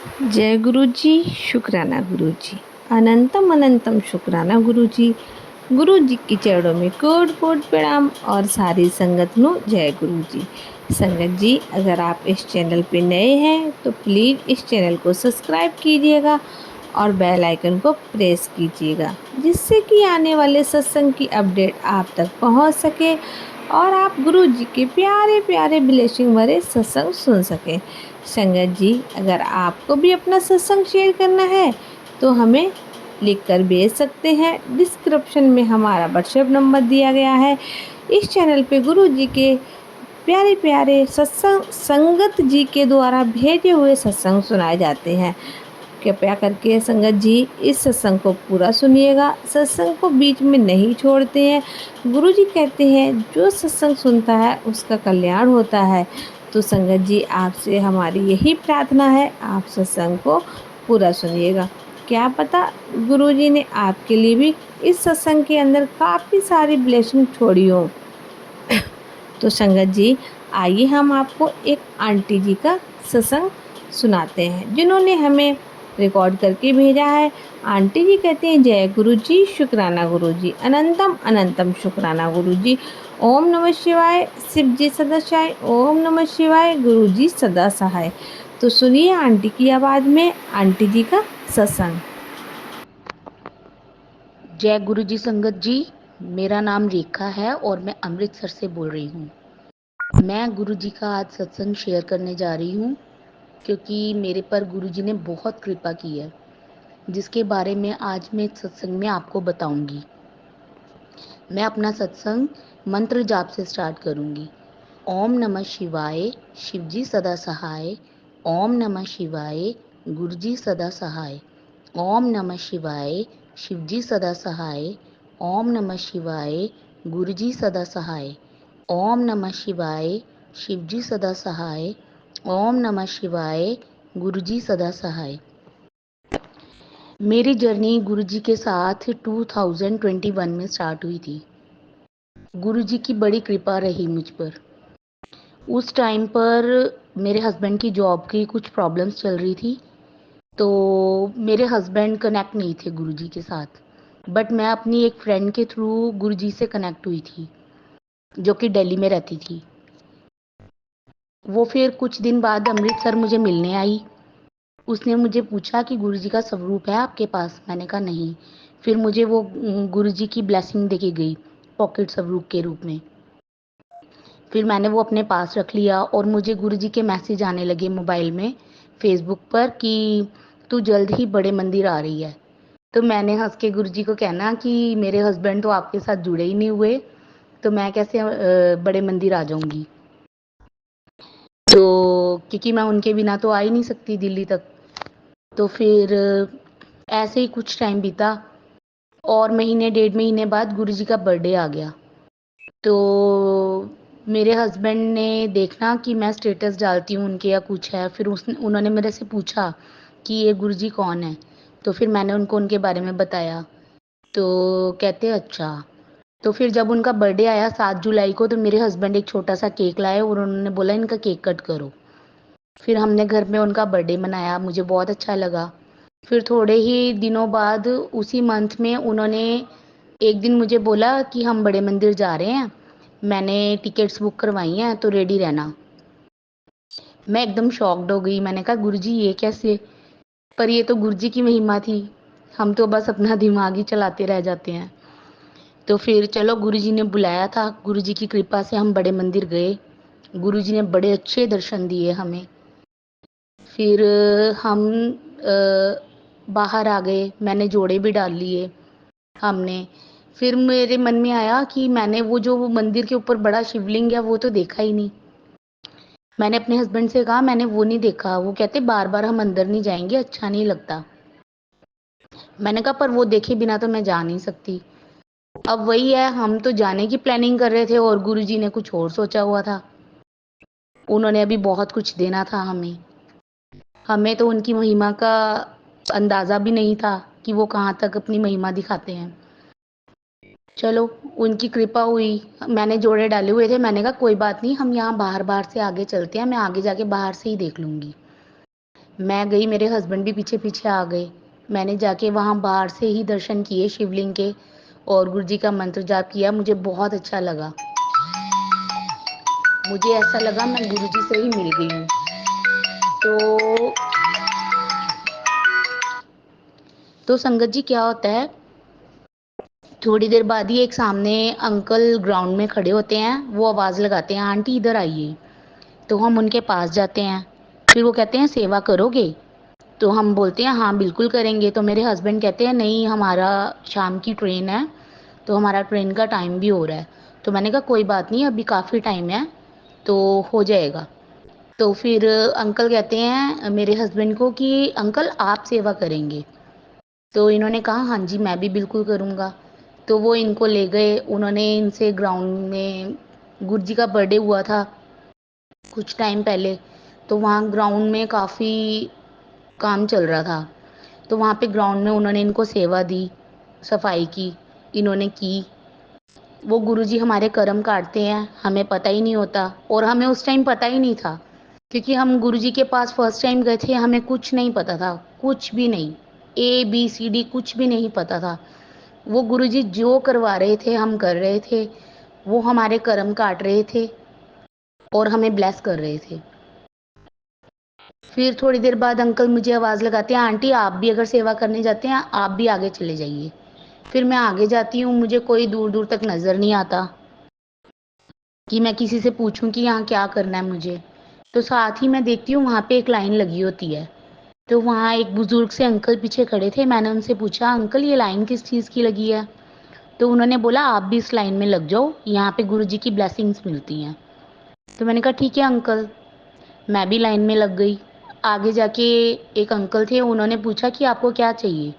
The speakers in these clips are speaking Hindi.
जय गुरु जी, शुक्राना गुरु जी, अनंतम अनंतम शुक्राना गुरु जी। गुरु जी की चरणों में कोट कोट प्रणाम और सारी संगत नु जय गुरु जी। संगत जी, अगर आप इस चैनल पे नए हैं तो प्लीज़ इस चैनल को सब्सक्राइब कीजिएगा और बेल आइकन को प्रेस कीजिएगा, जिससे कि आने वाले सत्संग की अपडेट आप तक पहुंच सके और आप गुरु जी के प्यारे प्यारे ब्लेसिंग भरे सत्संग सुन सकें। संगत जी, अगर आपको भी अपना सत्संग शेयर करना है तो हमें लिख कर भेज सकते हैं। डिस्क्रिप्शन में हमारा व्हाट्सएप नंबर दिया गया है। इस चैनल पे गुरु जी के प्यारे प्यारे सत्संग संगत जी के द्वारा भेजे हुए सत्संग सुनाए जाते हैं। कृपया करके संगत जी इस सत्संग को पूरा सुनिएगा, सत्संग को बीच में नहीं छोड़ते हैं। गुरु जी कहते हैं जो सत्संग सुनता है उसका कल्याण होता है। तो संगत जी, आपसे हमारी यही प्रार्थना है, आप सत्संग को पूरा सुनिएगा। क्या पता गुरु जी ने आपके लिए भी इस सत्संग के अंदर काफ़ी सारी ब्लेसिंग छोड़ी हो। तो संगत जी, आइए हम आपको एक आंटी जी का सत्संग सुनाते हैं, जिन्होंने हमें रिकॉर्ड करके भेजा है। आंटी जी कहते हैं, जय गुरु जी, शुक्राना गुरु जी, अनंतम अनंतम शुक्राना गुरु जी। ओम नमः शिवाय, शिव जी सदा सहाय, ओम नमः शिवाय, गुरु जी सदा सहाय। तो सुनिए आंटी की आवाज़ में आंटी जी का सत्संग। जय गुरु जी संगत जी, मेरा नाम रेखा है और मैं अमृतसर से बोल रही हूँ। मैं गुरु जी का आज सत्संग शेयर करने जा रही हूँ, क्योंकि मेरे पर गुरु जी ने बहुत कृपा की है, जिसके बारे में आज मैं सत्संग में आपको बताऊंगी। मैं अपना सत्संग मंत्र जाप से स्टार्ट करूंगी। ओम नमः शिवाय, शिव जी सदा सहाय। ओम नमः शिवाय, गुरु जी सदा सहाय। ओम नमः शिवाय, शिव जी सदा सहाय। ओम नमः शिवाय, गुरु जी सदा सहाय। ओम नमः शिवाय, शिव जी सदा सहाय। ओम नमः शिवाय, गुरु जी सदा सहाय। मेरी जर्नी गुरु जी के साथ 2021 में स्टार्ट हुई थी। गुरु जी की बड़ी कृपा रही मुझ पर। उस टाइम पर मेरे हस्बैंड की जॉब की कुछ प्रॉब्लम्स चल रही थी, तो मेरे हस्बैंड कनेक्ट नहीं थे गुरु जी के साथ। बट मैं अपनी एक फ्रेंड के थ्रू गुरु जी से कनेक्ट हुई थी, जो कि दिल्ली में रहती थी। वो फिर कुछ दिन बाद अमृतसर मुझे मिलने आई। उसने मुझे पूछा कि गुरु जी का स्वरूप है आपके पास? मैंने कहा नहीं। फिर मुझे वो गुरु जी की ब्लेसिंग देके गई पॉकेट स्वरूप के रूप में। फिर मैंने वो अपने पास रख लिया और मुझे गुरु जी के मैसेज आने लगे मोबाइल में, फेसबुक पर, कि तू जल्द ही बड़े मंदिर आ रही है। तो मैंने हंस के गुरु जी को कहना कि मेरे हस्बैंड तो आपके साथ जुड़े ही नहीं हुए, तो मैं कैसे बड़े मंदिर आ जाऊंगी। तो क्योंकि मैं उनके बिना तो आ ही नहीं सकती दिल्ली तक। तो फिर ऐसे ही कुछ टाइम बीता और महीने 1.5 महीने बाद गुरु जी का बर्थडे आ गया। तो मेरे हस्बैंड ने देखना कि मैं स्टेटस डालती हूँ उनके या कुछ है, फिर उन्होंने मेरे से पूछा कि ये गुरु जी कौन है। तो फिर मैंने उनको उनके बारे में बताया। तो कहते अच्छा। तो फिर जब उनका बर्थडे आया 7 जुलाई को, तो मेरे हस्बैंड एक छोटा सा केक लाए और उन्होंने बोला इनका केक कट करो। फिर हमने घर में उनका बर्थडे मनाया, मुझे बहुत अच्छा लगा। फिर थोड़े ही दिनों बाद उसी मंथ में उन्होंने एक दिन मुझे बोला कि हम बड़े मंदिर जा रहे हैं, मैंने टिकट्स बुक करवाई हैं, तो रेडी रहना। मैं एकदम शॉक्ड हो गई। मैंने कहा गुरुजी ये कैसे? पर ये तो गुरुजी की महिमा थी, हम तो बस अपना दिमाग ही चलाते रह जाते हैं। तो फिर चलो गुरुजी ने बुलाया था, गुरुजी की कृपा से हम बड़े मंदिर गए। गुरुजी ने बड़े अच्छे दर्शन दिए हमें। फिर हम बाहर आ गए, मैंने जोड़े भी डाल लिए हमने। फिर मेरे मन में आया कि मैंने वो मंदिर के ऊपर बड़ा शिवलिंग है वो तो देखा ही नहीं। मैंने अपने हस्बैंड से कहा मैंने वो नहीं देखा। वो कहते बार बार हम अंदर नहीं जाएंगे, अच्छा नहीं लगता। मैंने कहा पर वो देखे बिना तो मैं जा नहीं सकती। अब वही है, हम तो जाने की प्लानिंग कर रहे थे और गुरुजी ने कुछ और सोचा हुआ था। उन्होंने अभी बहुत कुछ देना था हमें। हमें तो उनकी महिमा का अंदाज़ा भी नहीं था कि वो कहाँ तक अपनी महिमा दिखाते हैं। चलो उनकी कृपा हुई। मैंने जोड़े डाले हुए थे, मैंने कहा कोई बात नहीं, हम यहाँ बाहर बाहर से आगे चलते हैं, मैं आगे जाके बाहर से ही देख लूँगी। मैं गई, मेरे हस्बैंड भी पीछे पीछे आ गए। मैंने जाके वहाँ बाहर से ही दर्शन किए शिवलिंग के और गुरु जी का मंत्र जाप किया। मुझे बहुत अच्छा लगा। मुझे ऐसा लगा मैं गुरु जी से ही मिल गई हूँ। तो संगत जी क्या होता है, थोड़ी देर बाद ही एक सामने अंकल ग्राउंड में खड़े होते हैं। वो आवाज़ लगाते हैं, आंटी इधर आइए। तो हम उनके पास जाते हैं। फिर वो कहते हैं सेवा करोगे? तो हम बोलते हैं हाँ बिल्कुल करेंगे। तो मेरे हस्बैंड कहते हैं नहीं, हमारा शाम की ट्रेन है, तो हमारा ट्रेन का टाइम भी हो रहा है। तो मैंने कहा कोई बात नहीं, अभी काफ़ी टाइम है तो हो जाएगा। तो फिर अंकल कहते हैं मेरे हस्बैंड को कि अंकल आप सेवा करेंगे? तो इन्होंने कहा हाँ जी मैं भी बिल्कुल करूँगा। तो वो इनको ले गए, उन्होंने इनसे ग्राउंड में, गुरु जी का बर्थडे हुआ था कुछ टाइम पहले, तो वहाँ ग्राउंड में काफ़ी काम चल रहा था। तो वहाँ पे ग्राउंड में उन्होंने इनको सेवा दी, सफाई की, इन्होंने की। वो गुरुजी हमारे कर्म काटते हैं, हमें पता ही नहीं होता और हमें उस टाइम पता ही नहीं था क्योंकि हम गुरुजी के पास फर्स्ट टाइम गए थे, हमें कुछ नहीं पता था, कुछ भी नहीं, ABCD कुछ भी नहीं पता था। वो गुरुजी जो करवा रहे थे हम कर रहे थे, वो हमारे कर्म काट रहे थे और हमें ब्लेस कर रहे थे। फिर थोड़ी देर बाद अंकल मुझे आवाज़ लगाते हैं, आंटी आप भी अगर सेवा करने जाते हैं आप भी आगे चले जाइए। फिर मैं आगे जाती हूँ, मुझे कोई दूर दूर तक नज़र नहीं आता कि मैं किसी से पूछूं कि यहाँ क्या करना है मुझे। तो साथ ही मैं देखती हूँ वहाँ पे एक लाइन लगी होती है। तो वहाँ एक बुज़ुर्ग से अंकल पीछे खड़े थे। मैंने उनसे पूछा अंकल ये लाइन किस चीज़ की लगी है? तो उन्होंने बोला आप भी इस लाइन में लग जाओ, यहाँ पे गुरुजी की ब्लेसिंग्स मिलती हैं। तो मैंने कहा ठीक है अंकल। मैं भी लाइन में लग गई। आगे जाके एक अंकल थे, उन्होंने पूछा कि आपको क्या चाहिए?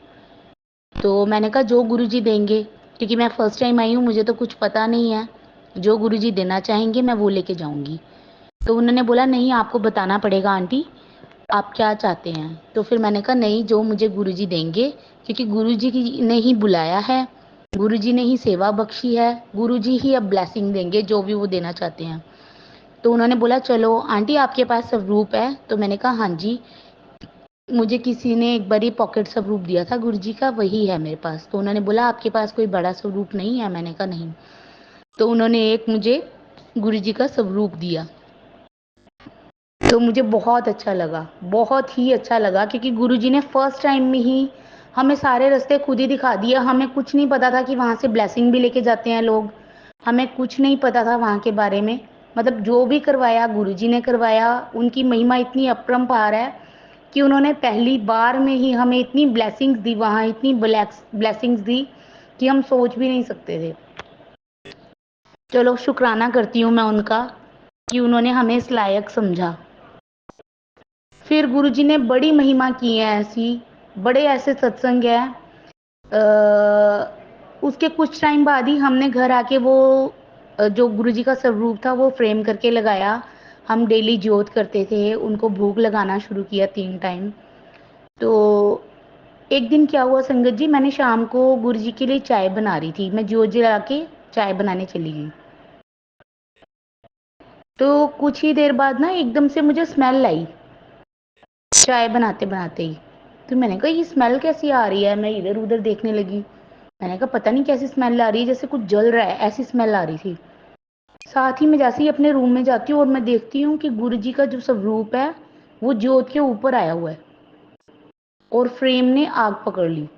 तो मैंने कहा जो गुरुजी देंगे, क्योंकि मैं फर्स्ट टाइम आई हूँ, मुझे तो कुछ पता नहीं है। जो गुरुजी देना चाहेंगे मैं वो लेके जाऊँगी। तो उन्होंने बोला नहीं आपको बताना पड़ेगा आंटी, आप क्या चाहते हैं? तो फिर मैंने कहा नहीं जो मुझे गुरुजी देंगे, क्योंकि गुरुजी ने ही बुलाया है, गुरुजी ने ही सेवा बख्शी है, गुरुजी ही अब ब्लेसिंग देंगे जो भी वो देना चाहते हैं। तो उन्होंने बोला चलो आंटी आपके पास स्वरूप है? तो मैंने कहा हाँ जी, मुझे किसी ने एक बारी पॉकेट स्वरूप दिया था गुरुजी का, वही है मेरे पास। तो उन्होंने बोला आपके पास कोई बड़ा स्वरूप नहीं है? मैंने कहा नहीं। तो उन्होंने एक मुझे गुरुजी का स्वरूप दिया। तो मुझे बहुत अच्छा लगा, बहुत ही अच्छा लगा, क्योंकि गुरुजी ने फर्स्ट टाइम में ही हमें सारे रास्ते खुद ही दिखा दिए। हमें कुछ नहीं पता था कि वहाँ से ब्लेसिंग भी लेके जाते हैं लोग, हमें कुछ नहीं पता था वहाँ के बारे में। मतलब जो भी करवाया गुरुजी ने करवाया, उनकी महिमा इतनी अपरंपार है कि उन्होंने पहली बार में ही हमें इतनी ब्लेसिंग्स दी, वहाँ इतनी ब्लेसिंग्स दी कि हम सोच भी नहीं सकते थे। चलो शुक्राना करती हूँ मैं उनका कि उन्होंने हमें इस लायक समझा। फिर गुरुजी ने बड़ी महिमा की है ऐसी, बड़े ऐसे सत्संग हैं। उसके कुछ टाइम बाद ही हमने घर आके वो जो गुरुजी का स्वरूप था वो फ्रेम करके लगाया। हम डेली ज्योत करते थे, उनको भोग लगाना शुरू किया 3 टाइम। तो एक दिन क्या हुआ संगत जी, मैंने शाम को गुरुजी के लिए चाय बना रही थी, मैं ज्योत जला के चाय बनाने चली गई। तो कुछ ही देर बाद ना एकदम से मुझे स्मेल आई चाय बनाते बनाते ही। तो मैंने कहा ये स्मेल कैसी आ रही है? मैं इधर उधर देखने लगी। मैंने कहा पता नहीं कैसी स्मेल आ रही है, जैसे कुछ जल रहा है, ऐसी स्मेल आ रही थी। साथ ही मैं जैसे ही अपने रूम में जाती हूँ और मैं देखती हूँ कि गुरुजी का जो स्वरूप है वो ज्योत के ऊपर आया हुआ है और फ्रेम ने आग पकड़ ली।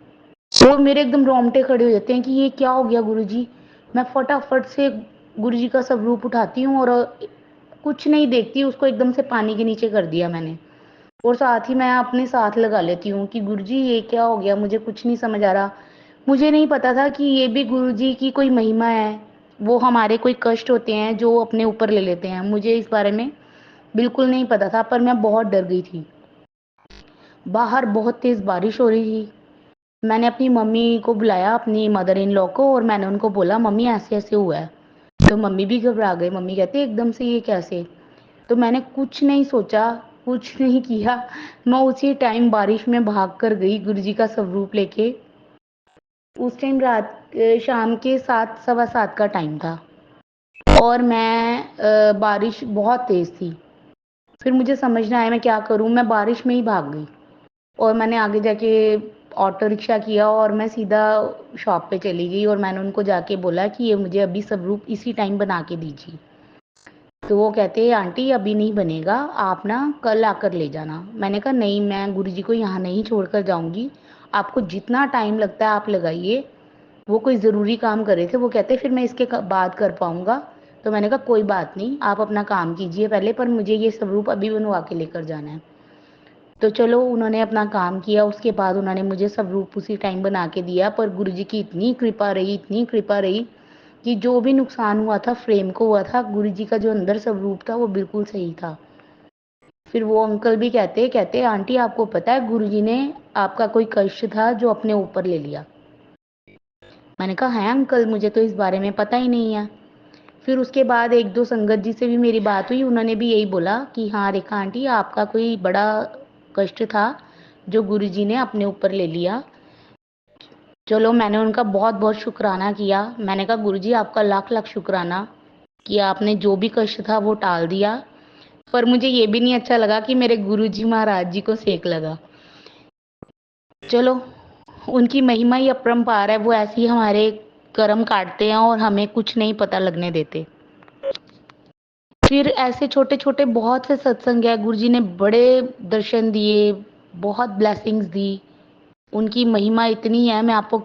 तो मेरे एकदम रोंगटे खड़े हो जाते हैं कि ये क्या हो गया गुरुजी। मैं फटाफट से गुरुजी का स्वरूप उठाती हूँ और कुछ नहीं देखती, उसको एकदम से पानी के नीचे कर दिया मैंने। और साथ ही मैं अपने साथ लगा लेती हूँ कि गुरुजी ये क्या हो गया, मुझे कुछ नहीं समझ आ रहा। मुझे नहीं पता था कि ये भी गुरुजी की कोई महिमा है, वो हमारे कोई कष्ट होते हैं जो अपने ऊपर ले लेते हैं। मुझे इस बारे में बिल्कुल नहीं पता था, पर मैं बहुत डर गई थी। बाहर बहुत तेज़ बारिश हो रही थी। मैंने अपनी मम्मी को बुलाया, अपनी मदर इन लॉ को, और मैंने उनको बोला मम्मी ऐसे ऐसे हुआ है। तो मम्मी भी घबरा गई। मम्मी कहती एकदम से ये कैसे? तो मैंने कुछ नहीं सोचा, कुछ नहीं किया। मैं उसी टाइम बारिश में भाग कर गई गुरुजी का स्वरूप लेके। उस टाइम शाम के 7 सवा 7 का टाइम था और मैं बारिश बहुत तेज़ थी। फिर मुझे समझ ना आया मैं क्या करूँ, मैं बारिश में ही भाग गई और मैंने आगे जाके ऑटो रिक्शा किया और मैं सीधा शॉप पे चली गई और मैंने उनको जाके बोला कि ये मुझे अभी सबरूप इसी टाइम बना के दीजिए। तो वो कहते हैं आंटी अभी नहीं बनेगा, आप ना कल आकर ले जाना। मैंने कहा नहीं, मैं गुरुजी को यहाँ नहीं छोड़कर जाऊँगी, आपको जितना टाइम लगता है आप लगाइए। वो कोई ज़रूरी काम कर रहे थे, वो कहते फिर मैं इसके बाद कर पाऊँगा। तो मैंने कहा कोई बात नहीं, आप अपना काम कीजिए पहले, पर मुझे ये स्वरूप अभी बनवा के लेकर जाना है। तो चलो उन्होंने अपना काम किया, उसके बाद उन्होंने मुझे स्वरूप उसी टाइम बना के दिया। पर गुरुजी की इतनी कृपा रही, इतनी कृपा रही कि जो भी नुकसान हुआ था फ्रेम को हुआ था, गुरुजी का जो अंदर स्वरूप था वो बिल्कुल सही था। फिर वो अंकल भी कहते आंटी आपको पता है गुरुजी ने आपका कोई कष्ट था जो अपने ऊपर ले लिया। मैंने कहा है अंकल, मुझे तो इस बारे में पता ही नहीं है। फिर उसके बाद एक दो संगत जी से भी मेरी बात हुई, उन्होंने भी यही बोला कि हाँ रेखा आंटी आपका कोई बड़ा कष्ट था जो गुरुजी ने अपने ऊपर ले लिया। चलो मैंने उनका बहुत बहुत शुक्राना किया। मैंने कहा गुरुजी आपका लाख लाख शुक्राना कि आपने जो भी कष्ट था वो टाल दिया। पर मुझे ये भी नहीं अच्छा लगा कि मेरे गुरुजी महाराज जी को सेक लगा। चलो उनकी महिमा ही अपरंपार है, वो ऐसे ही हमारे कर्म काटते हैं और हमें कुछ नहीं पता लगने देते। फिर ऐसे छोटे-छोटे बहुत से सत्संग है, गुरुजी ने बड़े दर्शन दिए, बहुत ब्लेसिंग्स दी। उनकी महिमा इतनी है मैं आपको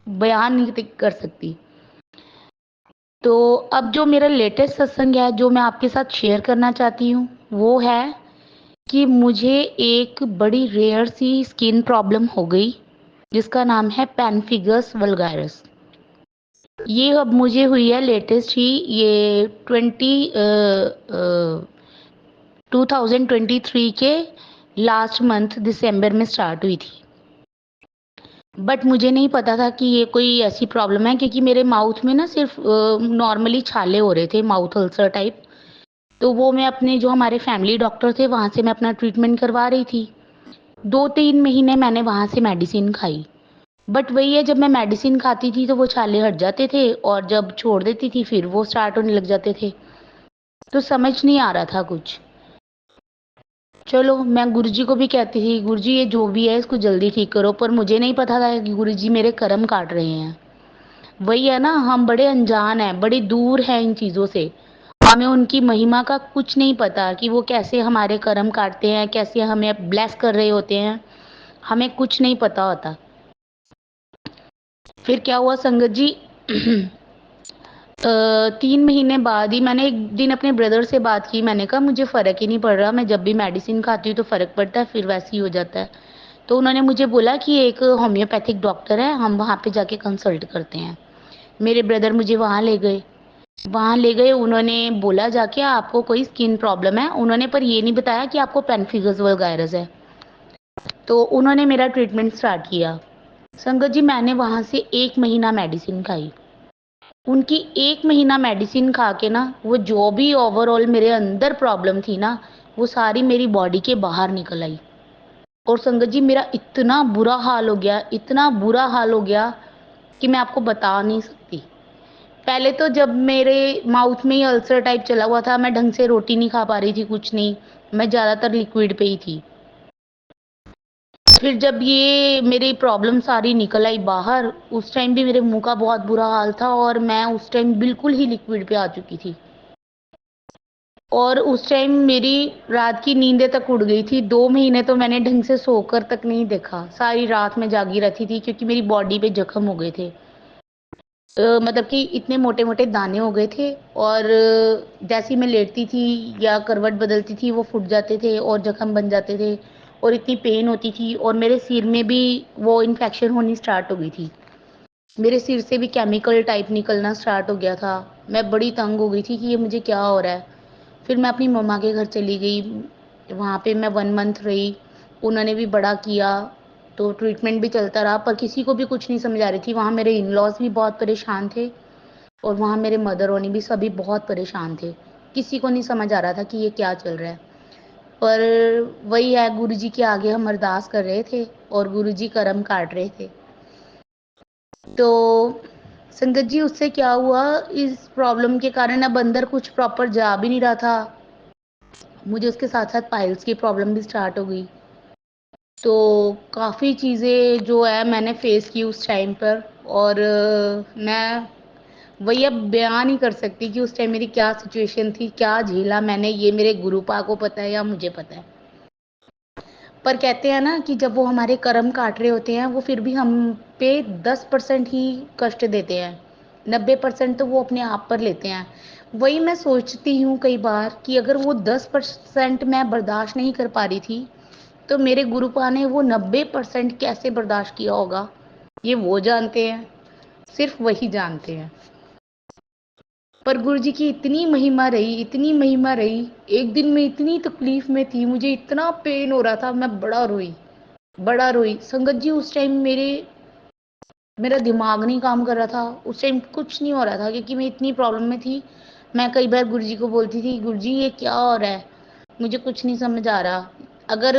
बयान नहीं कर सकती। तो अब जो मेरा लेटेस्ट सत्संग है जो मैं आपके साथ शेयर करना चाहती हूँ, वो है कि मुझे एक बड़ी रेयर सी स्किन प्रॉब्लम हो गई, जिसका नाम है पैनफिगस वल्गारिस। ये अब मुझे हुई है लेटेस्ट ही, ये 2023 के लास्ट मंथ दिसंबर में स्टार्ट हुई थी। बट मुझे नहीं पता था कि ये कोई ऐसी प्रॉब्लम है, क्योंकि मेरे माउथ में ना सिर्फ नॉर्मली छाले हो रहे थे, माउथ अल्सर टाइप। तो वो मैं अपने जो हमारे फैमिली डॉक्टर थे वहाँ से मैं अपना ट्रीटमेंट करवा रही थी। 2-3 महीने मैंने वहाँ से मेडिसिन खाई। बट वही है, जब मैं मेडिसिन खाती थी तो वो छाले हट जाते थे और जब छोड़ देती थी फिर वो स्टार्ट होने लग जाते थे। तो समझ नहीं आ रहा था कुछ। चलो मैं गुरुजी को भी कहती थी गुरुजी ये जो भी है इसको जल्दी ठीक करो, पर मुझे नहीं पता था कि गुरुजी मेरे कर्म काट रहे हैं। वही है ना, हम बड़े अनजान हैं, बड़ी दूर हैं इन चीज़ों से। हमें उनकी महिमा का कुछ नहीं पता कि वो कैसे हमारे कर्म काटते हैं, कैसे हमें ब्लेस कर रहे होते हैं, हमें कुछ नहीं पता होता। फिर क्या हुआ संगत जी 3 महीने बाद ही मैंने एक दिन अपने ब्रदर से बात की। मैंने कहा मुझे फ़र्क ही नहीं पड़ रहा, मैं जब भी मेडिसिन खाती हूँ तो फ़र्क पड़ता है, फिर वैसे ही हो जाता है। तो उन्होंने मुझे बोला कि एक होम्योपैथिक डॉक्टर है, हम वहाँ पे जाके कंसल्ट करते हैं। मेरे ब्रदर मुझे वहाँ ले गए। वहाँ ले गए, उन्होंने बोला जाके आपको कोई स्किन प्रॉब्लम है, उन्होंने पर ये नहीं बताया कि आपको पेनफिगस वल्गारिस है। तो उन्होंने मेरा ट्रीटमेंट स्टार्ट किया। संगत जी मैंने वहाँ से 1 महीना मेडिसिन खाई। उनकी 1 महीना मेडिसिन खा के ना, वो जो भी ओवरऑल मेरे अंदर प्रॉब्लम थी ना, वो सारी मेरी बॉडी के बाहर निकल आई। और संगत जी मेरा इतना बुरा हाल हो गया, इतना बुरा हाल हो गया कि मैं आपको बता नहीं सकती। पहले तो जब मेरे माउथ में ही अल्सर टाइप चला हुआ था, मैं ढंग से रोटी नहीं खा पा रही थी, कुछ नहीं। मैं ज़्यादातर लिक्विड पे ही थी। फिर जब ये मेरी प्रॉब्लम सारी निकल आई बाहर, उस टाइम भी मेरे मुँह का बहुत बुरा हाल था और मैं उस टाइम बिल्कुल ही लिक्विड पे आ चुकी थी। और उस टाइम मेरी रात की नींदें तक उड़ गई थी। 2 महीने तो मैंने ढंग से सोकर तक नहीं देखा। सारी रात मैं जागी रहती थी क्योंकि मेरी बॉडी पे ज़ख्म हो गए थे। मतलब कि इतने मोटे-मोटे दाने हो गए थे और जैसे ही मैं लेटती थी या करवट बदलती थी वो फूट जाते थे और ज़ख्म बन जाते थे और इतनी पेन होती थी और मेरे सिर में भी वो इन्फेक्शन होनी स्टार्ट हो गई थी। मेरे सिर से भी केमिकल टाइप निकलना स्टार्ट हो गया था। मैं बड़ी तंग हो गई थी कि ये मुझे क्या हो रहा है। फिर मैं अपनी मम्मा के घर चली गई, वहाँ पे मैं 1 मंथ रही। उन्होंने भी बड़ा किया, तो ट्रीटमेंट भी चलता रहा, पर किसी को भी कुछ नहीं समझ आ रही थी। वहाँ मेरे इन-लॉज़ भी बहुत परेशान थे और वहाँ मेरे मदर होनी भी, सभी बहुत परेशान थे। किसी को नहीं समझ आ रहा था कि ये क्या चल रहा है। पर वही है, गुरुजी के आगे हम अरदास कर रहे थे और गुरुजी कर्म काट रहे थे। तो संगत जी उससे क्या हुआ, इस प्रॉब्लम के कारण अब अंदर कुछ प्रॉपर जा भी नहीं रहा था। मुझे उसके साथ-साथ पाइल्स की प्रॉब्लम भी स्टार्ट हो गई। तो काफ़ी चीज़ें जो है मैंने फ़ेस की उस टाइम पर, और मैं वही अब बयान नहीं कर सकती कि उस टाइम मेरी क्या सिचुएशन थी, क्या झेला मैंने, ये मेरे गुरुपा को पता है या मुझे पता है। पर कहते हैं ना कि जब वो हमारे कर्म काट रहे होते हैं, वो फिर भी हम पे 10% ही कष्ट देते हैं, 90% तो वो अपने आप पर लेते हैं। वही मैं सोचती हूँ कई बार कि अगर वो 10% मैं बर्दाश्त नहीं कर पा रही थी, तो मेरे गुरुपा ने वो 90% कैसे बर्दाश्त किया होगा, ये वो जानते हैं, सिर्फ वही जानते हैं। पर गुरु जी की इतनी महिमा रही, इतनी महिमा रही। एक दिन मैं इतनी तकलीफ में थी, मुझे इतना पेन हो रहा था, मैं बड़ा रोई। संगत जी उस टाइम मेरा दिमाग नहीं काम कर रहा था, उस टाइम कुछ नहीं हो रहा था क्योंकि मैं इतनी प्रॉब्लम में थी। मैं कई बार गुरु जी को बोलती थी, गुरु जी ये क्या हो रहा है, मुझे कुछ नहीं समझ आ रहा। अगर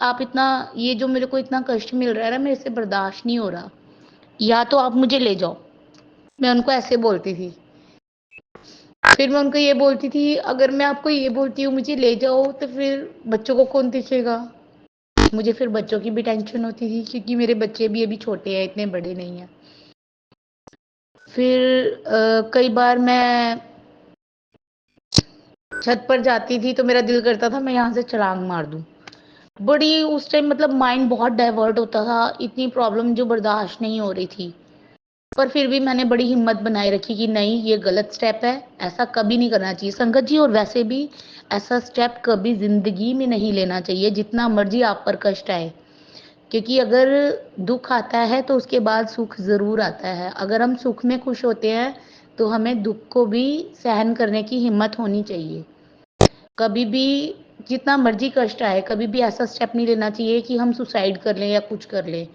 आप इतना, ये जो मेरे को इतना कष्ट मिल रहा है ना, मेरे से बर्दाश्त नहीं हो रहा, या तो आप मुझे ले जाओ। मैं उनको ऐसे बोलती थी। फिर मैं उनको ये बोलती थी, अगर मैं आपको ये बोलती हूँ मुझे ले जाओ, तो फिर बच्चों को कौन देखेगा। मुझे फिर बच्चों की भी टेंशन होती थी क्योंकि मेरे बच्चे भी अभी छोटे हैं, इतने बड़े नहीं हैं। फिर कई बार मैं छत पर जाती थी तो मेरा दिल करता था मैं यहाँ से छलांग मार दूँ। बड़ी उस टाइम मतलब माइंड बहुत डाइवर्ट होता था, इतनी प्रॉब्लम जो बर्दाश्त नहीं हो रही थी। पर फिर भी मैंने बड़ी हिम्मत बनाए रखी कि नहीं, ये गलत स्टेप है, ऐसा कभी नहीं करना चाहिए संगत जी। और वैसे भी ऐसा स्टेप कभी ज़िंदगी में नहीं लेना चाहिए, जितना मर्ज़ी आप पर कष्ट आए। क्योंकि अगर दुःख आता है तो उसके बाद सुख ज़रूर आता है। अगर हम सुख में खुश होते हैं, तो हमें दुःख को भी सहन करने की हिम्मत होनी चाहिए। कभी भी जितना मर्ज़ी कष्ट आए, कभी भी ऐसा स्टेप नहीं लेना चाहिए कि हम सुसाइड कर लें या कुछ कर लें।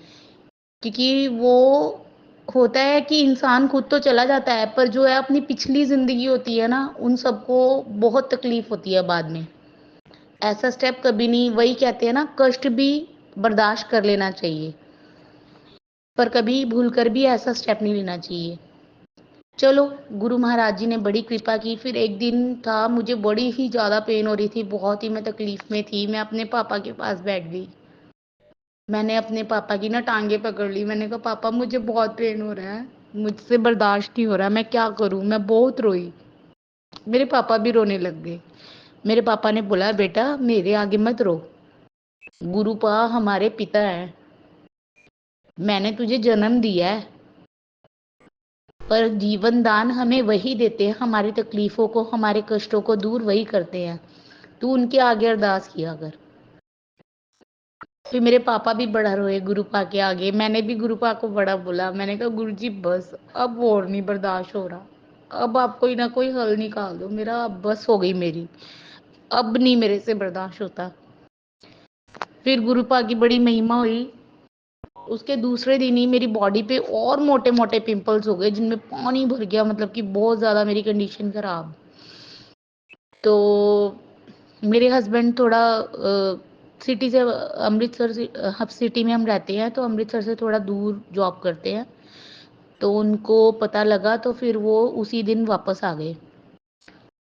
क्योंकि वो होता है कि इंसान खुद तो चला जाता है, पर जो है अपनी पिछली ज़िंदगी होती है ना, उन सबको बहुत तकलीफ़ होती है बाद में। ऐसा स्टेप कभी नहीं, वही कहते हैं ना, कष्ट भी बर्दाश्त कर लेना चाहिए, पर कभी भूल कर भी ऐसा स्टेप नहीं लेना चाहिए। चलो, गुरु महाराज जी ने बड़ी कृपा की। फिर एक दिन था, मुझे बड़ी ही ज़्यादा पेन हो रही थी, बहुत ही मैं तकलीफ़ में थी। मैं अपने पापा के पास बैठ गई। मैंने अपने पापा की ना टांगे पकड़ ली। मैंने कहा, पापा मुझे बहुत पेन हो रहा है, मुझसे बर्दाश्त नहीं हो रहा, मैं क्या करूं। मैं बहुत रोई। मेरे पापा भी रोने लग गए। मेरे पापा ने बोला, बेटा मेरे आगे मत रो, गुरुपा हमारे पिता हैं, मैंने तुझे जन्म दिया है, पर जीवन दान हमें वही देते हैं, हमारी तकलीफों को, हमारे कष्टों को दूर वही करते हैं। तू उनके आगे अरदास किया कर। फिर मेरे पापा भी बड़ा रोए गुरुपा के आगे। मैंने भी गुरुपा को बड़ा बोला। मैंने कहा, गुरु जी बस, अब और नहीं बर्दाश्त हो रहा, अब आप कोई ना कोई हल निकाल दो, मेरा अब बस हो गई मेरी, अब नहीं मेरे से बर्दाश्त होता। फिर गुरुपा की बड़ी महिमा हुई। उसके दूसरे दिन ही मेरी बॉडी पे और मोटे मोटे पिंपल्स हो गए, जिनमें पानी भर गया, मतलब कि बहुत ज़्यादा मेरी कंडीशन खराब। तो मेरे हस्बैंड थोड़ा सिटी से, अमृतसर से, हब सिटी में हम रहते हैं, तो अमृतसर से थोड़ा दूर जॉब करते हैं। तो उनको पता लगा, तो फिर वो उसी दिन वापस आ गए।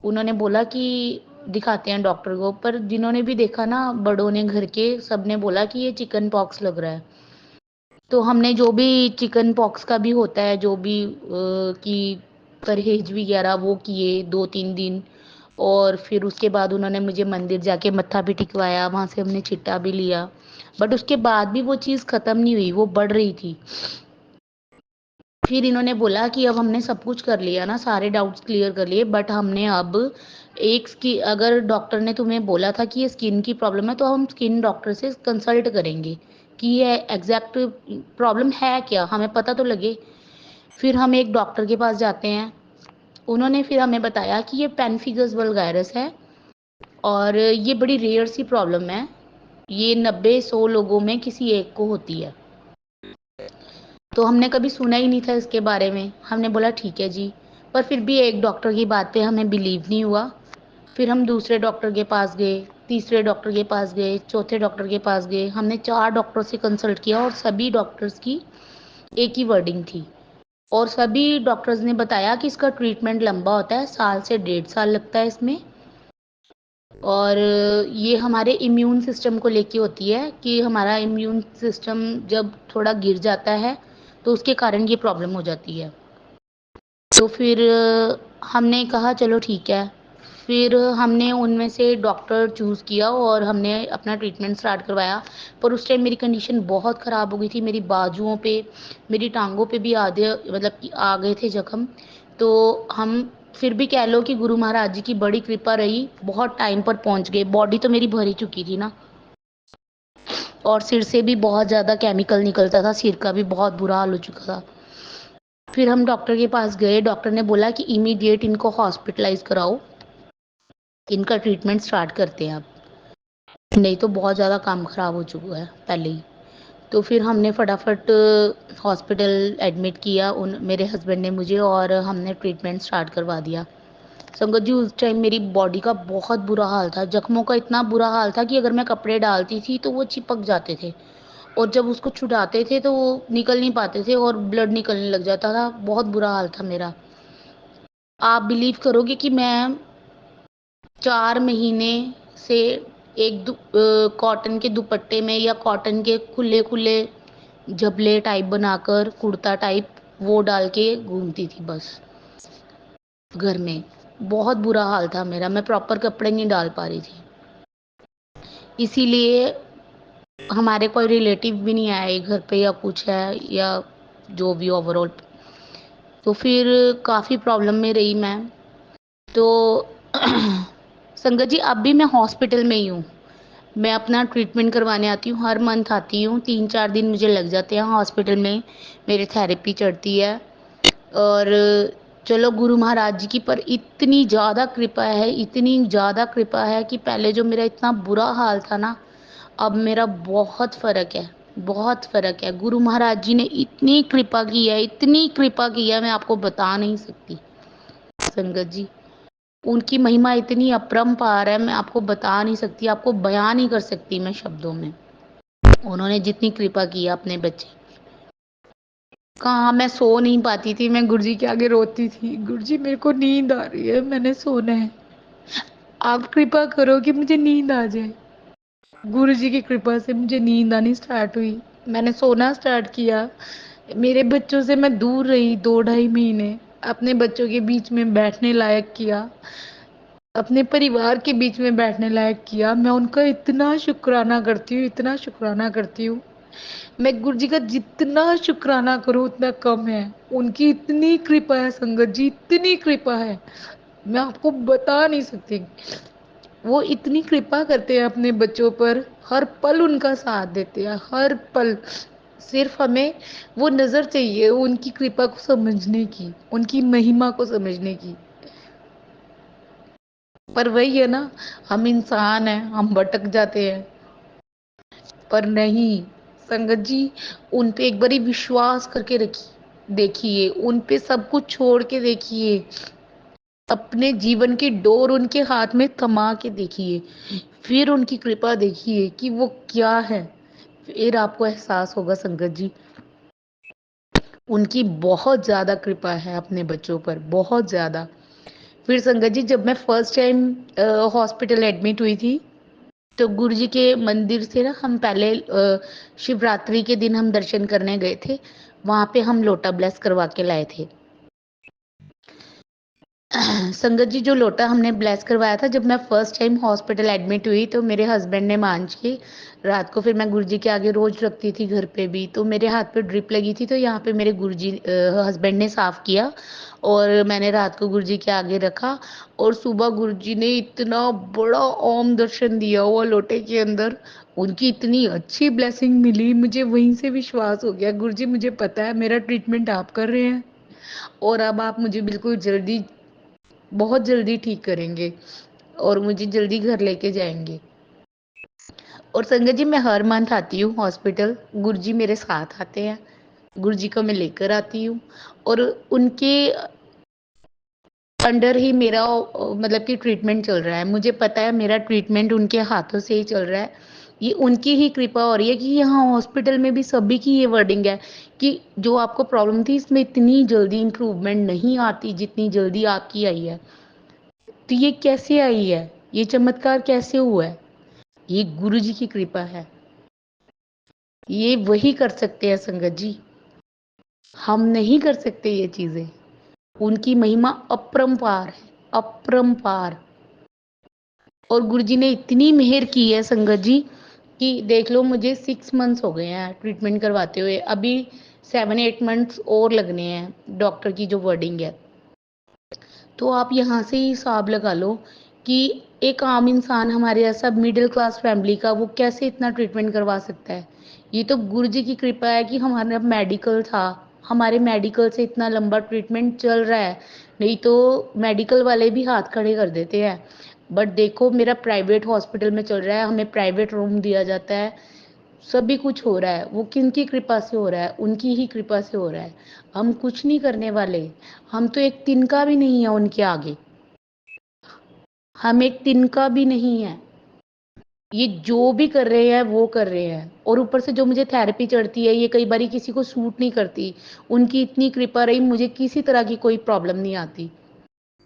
उन्होंने बोला कि दिखाते हैं डॉक्टर को। पर जिन्होंने भी देखा ना, बड़ों ने घर के, सब ने बोला कि ये चिकन पॉक्स लग रहा है। तो हमने जो भी चिकन पॉक्स का भी होता है, जो भी कि परहेज वगैरह वो किए 2-3 दिन। और फिर उसके बाद उन्होंने मुझे मंदिर जाके मत्था भी टिकवाया, वहाँ से हमने छिट्टा भी लिया। बट उसके बाद भी वो चीज़ ख़त्म नहीं हुई, वो बढ़ रही थी। फिर इन्होंने बोला कि अब हमने सब कुछ कर लिया ना, सारे डाउट्स क्लियर कर लिए, बट हमने अब एक स्कि अगर डॉक्टर ने तुम्हें बोला था कि ये स्किन की प्रॉब्लम है, तो हम स्किन डॉक्टर से कंसल्ट करेंगे कि ये एग्जैक्ट प्रॉब्लम है क्या, हमें पता तो लगे। फिर हम एक डॉक्टर के पास जाते हैं। उन्होंने फिर हमें बताया कि ये पेनिफिगस वल्गारिस है, और ये बड़ी रेयर सी प्रॉब्लम है, ये 90-100 लोगों में किसी एक को होती है। तो हमने कभी सुना ही नहीं था इसके बारे में। हमने बोला ठीक है जी। पर फिर भी एक डॉक्टर की बात पे हमें बिलीव नहीं हुआ। फिर हम दूसरे डॉक्टर के पास गए, तीसरे डॉक्टर के पास गए, चौथे डॉक्टर के पास गए। हमने 4 डॉक्टर से कंसल्ट किया, और सभी डॉक्टर्स की एक ही वर्डिंग थी। और सभी डॉक्टर्स ने बताया कि इसका ट्रीटमेंट लंबा होता है, साल से 1.5 साल लगता है इसमें। और ये हमारे इम्यून सिस्टम को लेके होती है कि हमारा इम्यून सिस्टम जब थोड़ा गिर जाता है तो उसके कारण ये प्रॉब्लम हो जाती है। तो फिर हमने कहा चलो ठीक है। फिर हमने उनमें से डॉक्टर चूज़ किया और हमने अपना ट्रीटमेंट स्टार्ट करवाया। पर उस टाइम मेरी कंडीशन बहुत ख़राब हो गई थी। मेरी बाजुओं पे, मेरी टाँगों पे भी आधे मतलब कि आ गए थे ज़ख्म। तो हम फिर भी कह लो कि गुरु महाराज जी की बड़ी कृपा रही, बहुत टाइम पर पहुँच गए। बॉडी तो मेरी भर ही चुकी थी ना, और सिर से भी बहुत ज़्यादा केमिकल निकलता था, सिर का भी बहुत बुरा हाल हो चुका था। फिर हम डॉक्टर के पास गए, डॉक्टर ने बोला कि इमीडिएट इनको हॉस्पिटलाइज़ कराओ, इनका ट्रीटमेंट स्टार्ट करते हैं अब, नहीं तो बहुत ज़्यादा काम ख़राब हो चुका है पहले ही। तो फिर हमने फटाफट हॉस्पिटल एडमिट किया उन मेरे हस्बैंड ने मुझे, और हमने ट्रीटमेंट स्टार्ट करवा दिया। संगत जी, उस टाइम मेरी बॉडी का बहुत बुरा हाल था, जख्मों का इतना बुरा हाल था कि अगर मैं कपड़े डालती थी तो वो चिपक जाते थे, और जब उसको छुड़ाते थे तो वो निकल नहीं पाते थे और ब्लड निकलने लग जाता था। बहुत बुरा हाल था मेरा। आप बिलीव करोगे कि मैं 4 महीने से कॉटन के दुपट्टे में या कॉटन के खुले-खुले झबले टाइप बनाकर, कुर्ता टाइप, वो डाल के घूमती थी बस घर में। बहुत बुरा हाल था मेरा, मैं प्रॉपर कपड़े नहीं डाल पा रही थी। इसीलिए हमारे कोई रिलेटिव भी नहीं आए घर पे या कुछ है, या जो भी ओवरऑल। तो फिर काफ़ी प्रॉब्लम में रही मैं। तो संगत जी, अब भी मैं हॉस्पिटल में ही हूँ। मैं अपना ट्रीटमेंट करवाने आती हूँ, हर मंथ आती हूँ, 3-4 दिन मुझे लग जाते हैं हॉस्पिटल में, मेरी थेरेपी चढ़ती है। और चलो गुरु महाराज जी की पर इतनी ज़्यादा कृपा है, इतनी ज़्यादा कृपा है कि पहले जो मेरा इतना बुरा हाल था ना, अब मेरा बहुत फ़र्क है, बहुत फ़र्क है। गुरु महाराज जी ने इतनी कृपा की है, इतनी कृपा की है, मैं आपको बता नहीं सकती संगत जी। उनकी महिमा इतनी अपरंपार है, मैं आपको बता नहीं सकती, आपको बयान नहीं कर सकती मैं शब्दों में। उन्होंने जितनी कृपा की है अपने बच्चे, कहाँ मैं सो नहीं पाती थी, मैं गुरुजी के आगे रोती थी, गुरुजी मेरे को नींद आ रही है, मैंने सोना है, आप कृपा करो कि मुझे नींद आ जाए। गुरुजी की कृपा से मुझे नींद आनी स्टार्ट हुई, मैंने सोना स्टार्ट किया। मेरे बच्चों से मैं दूर रही 2-2.5 महीने, अपने बच्चों के बीच में बैठने लायक किया, अपने परिवार के बीच में बैठने लायक किया। मैं उनका इतना शुक्राना करती हूँ, इतना शुक्राना करती हूँ। मैं गुरु जी का जितना शुक्राना करूँ उतना कम है। उनकी इतनी कृपा है संगत जी, इतनी कृपा है, मैं आपको बता नहीं सकती। वो इतनी कृपा करते हैं अपने बच्चों पर, हर पल उनका साथ देते हैं, हर पल। सिर्फ हमें वो नज़र चाहिए उनकी कृपा को समझने की, उनकी महिमा को समझने की। पर वही है ना, हम इंसान हैं, हम भटक जाते हैं। पर नहीं संगत जी, उन पे एक बारी विश्वास करके रखिए, देखिए उन पे सब कुछ छोड़ के देखिए, अपने जीवन की डोर उनके हाथ में थमा के देखिए, फिर उनकी कृपा देखिए कि वो क्या है। फिर आपको एहसास होगा संगत जी, उनकी बहुत ज़्यादा कृपा है अपने बच्चों पर, बहुत ज़्यादा। फिर संगत जी, जब मैं फर्स्ट टाइम हॉस्पिटल एडमिट हुई थी, तो गुरु जी के मंदिर से ना हम पहले शिवरात्रि के दिन हम दर्शन करने गए थे। वहाँ पे हम लोटा ब्लेस करवा के लाए थे। संगत जी, जो लोटा हमने ब्लेस करवाया था, जब मैं फर्स्ट टाइम हॉस्पिटल एडमिट हुई तो मेरे हस्बैंड ने मांझ के रात को, फिर मैं गुरुजी के आगे रोज रखती थी घर पे भी, तो मेरे हाथ पे ड्रिप लगी थी, तो यहाँ पे मेरे गुरुजी हस्बैंड ने साफ किया, और मैंने रात को गुरुजी के आगे रखा, और सुबह गुरुजी ने इतना बड़ा ओम दर्शन दिया हुआ लोटे के अंदर। उनकी इतनी अच्छी ब्लेसिंग मिली, मुझे वहीं से विश्वास हो गया, गुरुजी मुझे पता है मेरा ट्रीटमेंट आप कर रहे हैं, और अब आप मुझे बिल्कुल जल्दी, बहुत जल्दी ठीक करेंगे, और मुझे जल्दी घर लेके जाएँगे। और संगत जी, मैं हर मंथ आती हूँ हॉस्पिटल, गुरुजी मेरे साथ आते हैं, गुरुजी को मैं लेकर आती हूँ, और उनके अंडर ही मेरा मतलब कि ट्रीटमेंट चल रहा है। मुझे पता है मेरा ट्रीटमेंट उनके हाथों से ही चल रहा है। ये उनकी ही कृपा हो रही है कि यहाँ हॉस्पिटल में भी सभी की ये वर्डिंग है कि जो आपको प्रॉब्लम थी, इसमें इतनी जल्दी इम्प्रूवमेंट नहीं आती जितनी जल्दी आपकी आई है। तो ये कैसे आई है? ये चमत्कार कैसे हुआ है? ये गुरु जी की कृपा है। ये वही कर सकते हैं संगत जी, हम नहीं कर सकते ये चीजें। उनकी महिमा अपरंपार है, अपरंपार। और गुरुजी ने इतनी मेहर की है संगत जी कि देख लो, मुझे 6 मंथ्स हो गए हैं ट्रीटमेंट करवाते हुए, अभी 7-8 मंथ्स और लगने हैं, डॉक्टर की जो वर्डिंग है। तो आप यहाँ से ही हिसाब लगा लो कि एक आम इंसान हमारे जैसा मिडिल क्लास फैमिली का वो कैसे इतना ट्रीटमेंट करवा सकता है। ये तो गुरु जी की कृपा है कि हमारा मेडिकल था, हमारे मेडिकल से इतना लंबा ट्रीटमेंट चल रहा है, नहीं तो मेडिकल वाले भी हाथ खड़े कर देते हैं। बट देखो, मेरा प्राइवेट हॉस्पिटल में चल रहा है, हमें प्राइवेट रूम दिया जाता है, सभी कुछ हो रहा है। वो किनकी कृपा से हो रहा है? उनकी ही कृपा से हो रहा है। हम कुछ नहीं करने वाले, हम तो एक तिनका भी नहीं है उनके आगे, हम एक तिनका भी नहीं है। ये जो भी कर रहे हैं वो कर रहे हैं, और ऊपर से जो मुझे थेरेपी चढ़ती है ये कई बारी किसी को सूट नहीं करती। उनकी इतनी कृपा रही, मुझे किसी तरह की कोई प्रॉब्लम नहीं आती।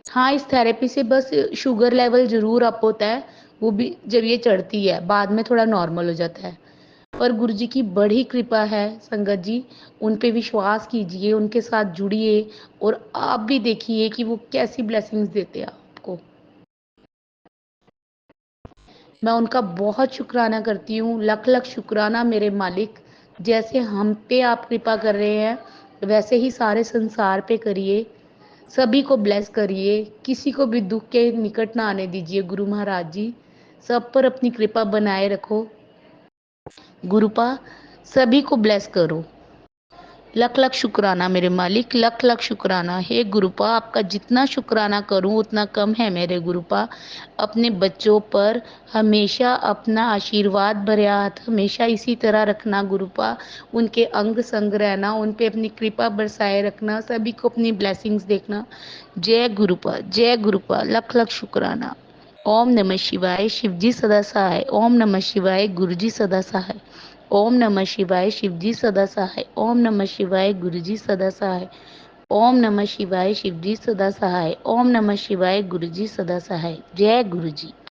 हाँ, इस थेरेपी से बस शुगर लेवल ज़रूर अप होता है, वो भी जब ये चढ़ती है, बाद में थोड़ा नॉर्मल हो जाता है। पर गुरु जी की बड़ी कृपा है संगत जी, उन पे विश्वास कीजिए, उनके साथ जुड़िए, और आप भी देखिए कि वो कैसी ब्लेसिंग्स देते हैं आपको। मैं उनका बहुत शुक्राना करती हूँ, लख लख शुक्राना मेरे मालिक। जैसे हम पे आप कृपा कर रहे हैं वैसे ही सारे संसार पे करिए, सभी को ब्लेस करिए, किसी को भी दुख के निकट ना आने दीजिए गुरु महाराज जी। सब पर अपनी कृपा बनाए रखो गुरुपा, सभी को ब्लेस करो। लख लख शुक्राना मेरे मालिक, लख लख शुक्राना। हे गुरुपा, आपका जितना शुक्राना करूं उतना कम है मेरे गुरुपा। अपने बच्चों पर हमेशा अपना आशीर्वाद भरे हाथ हमेशा इसी तरह रखना गुरुपा, उनके अंग संग रहना, उन पे अपनी कृपा बरसाए रखना, सभी को अपनी ब्लेसिंग्स देखना। जय गुरुपा, जय गुरुपा, लख लख शुक्राना। ओम नमः शिवाय, शिवजी सदा सहाय। ओम नमः शिवाय, गुरुजी सदा सहाय। ओम नमः शिवाय, शिवजी सदा सहाय। ओम नमः शिवाय, गुरुजी सदा सहाय। ओम नमः शिवाय, शिवजी सदा सहाय। ओम नमः शिवाय, गुरुजी सदा सहाय। जय गुरुजी।